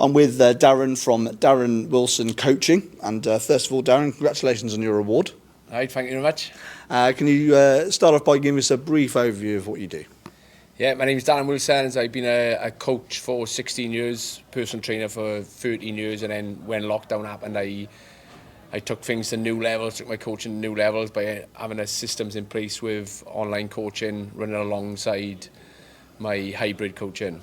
I'm with Darren from Darren Wilson Coaching. And first of all, Darren, congratulations on your award. All right, thank you very much. Can you start off by giving us a brief overview of what you do? Yeah, my name is Darren Wilson. I've been a coach for 16 years, personal trainer for 13 years, and then when lockdown happened, I took things to new levels, took my coaching to new levels by having systems in place with online coaching, running alongside my hybrid coaching.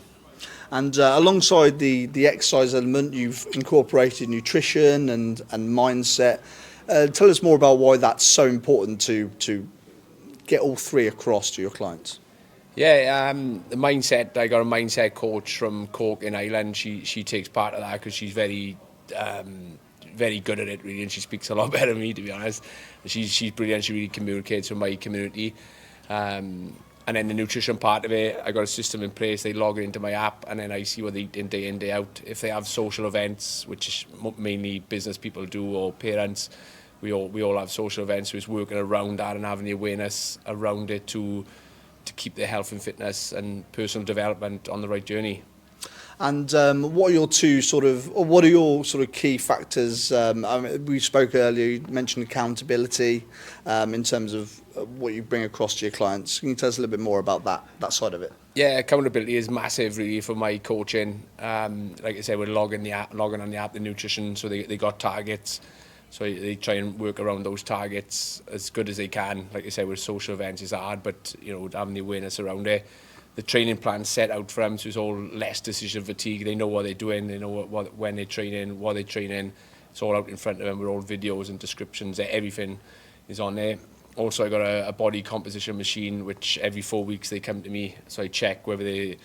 And alongside the exercise element, you've incorporated nutrition and mindset. Tell us more about why that's so important to get all three across to your clients. Yeah, the mindset, I got a mindset coach from Cork in Ireland. She takes part of that because she's very good at it, really, and she speaks a lot better than me, to be honest. She's brilliant. She really communicates with my community. And then the nutrition part of it, I got a system in place. They log into my app, and then I see what they eat day in, day out. If they have social events, which mainly business people do, or parents, we all have social events. So it's working around that and having the awareness around it to keep their health and fitness and personal development on the right journey. And what are your key factors? We spoke earlier, you mentioned accountability in terms of what you bring across to your clients. Can you tell us a little bit more about that side of it? Yeah, accountability is massive, really, for my coaching. Like I said, we're logging on the app, the nutrition, so they got targets. So they try and work around those targets as good as they can. Like I said, with social events, it's hard, but having the awareness around it. The training plan set out for them, so it's all less decision fatigue. They know what they're doing, they know when they're training, what they're training. It's all out in front of them with all videos and descriptions. Everything is on there. Also, I got a body composition machine, which every 4 weeks they come to me, so I check whether they're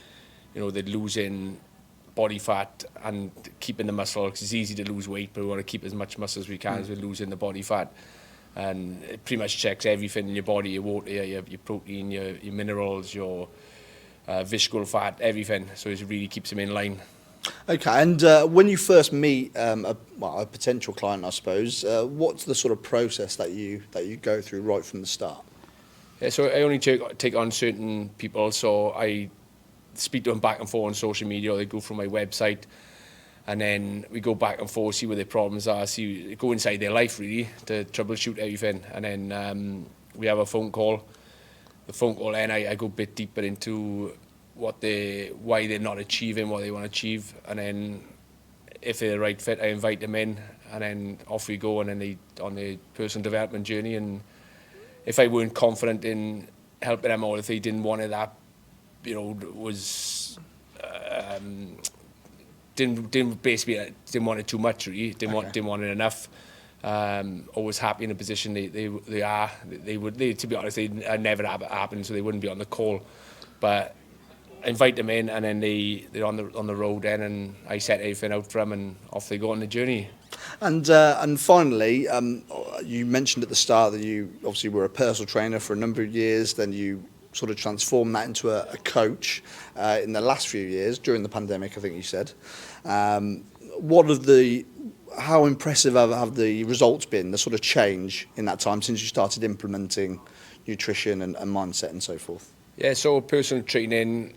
losing body fat and keeping the muscle, because it's easy to lose weight, but we want to keep as much muscle as we can as we're losing the body fat. And it pretty much checks everything in your body: your water, your protein, your minerals, your visceral fat, everything. So it really keeps them in line. Okay, and when you first meet a potential client, I suppose, what's the sort of process that you go through right from the start? Yeah, so I only take on certain people, so I speak to them back and forth on social media, or they go through my website, and then we go back and forth, see what their problems are, go inside their life, really, to troubleshoot everything, and then we have a phone call. The phone call, and I go a bit deeper into why they're not achieving what they want to achieve, and then if they're the right fit, I invite them in, and then off we go, and then they on their personal development journey. And if I weren't confident in helping them, or if they didn't want it, that was didn't want it too much, really. Didn't want it enough. Always happy in a position they are. To be honest, they never happen, so they wouldn't be on the call. But I invite them in, and then they're on the road then, and I set everything out for them, and off they go on the journey. And finally, you mentioned at the start that you obviously were a personal trainer for a number of years. Then you sort of transformed that into a coach in the last few years during the pandemic, I think you said. How impressive have the results been, the sort of change in that time since you started implementing nutrition and mindset and so forth? Yeah, so personal training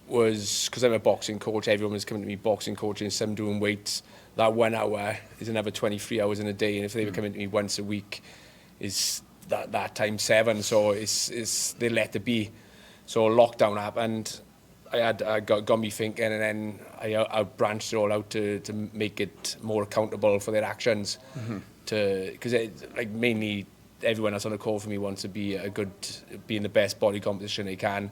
was, because I'm a boxing coach, everyone was coming to me boxing coaching, some doing weights. That 1 hour is another 23 hours in a day, and if they were coming to me once a week, is that times 7, so they let it be. So lockdown happened, I got me thinking, and then I branched it all out to make it more accountable for their actions. Because mainly everyone that's on the call for me wants to be in the best body composition they can,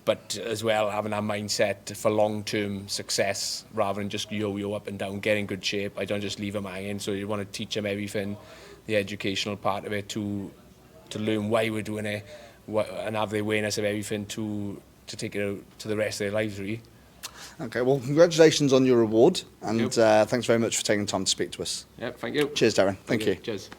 but as well having that mindset for long-term success rather than just yo-yo up and down, get in good shape. I don't just leave them hanging, so you want to teach them everything, the educational part of it, to learn why we're doing it, and have the awareness of everything to take it out to the rest of their lives, really. Okay, well, congratulations on your award, and thanks very much for taking the time to speak to us. Yeah, thank you. Cheers, Darren. Thank you. Cheers.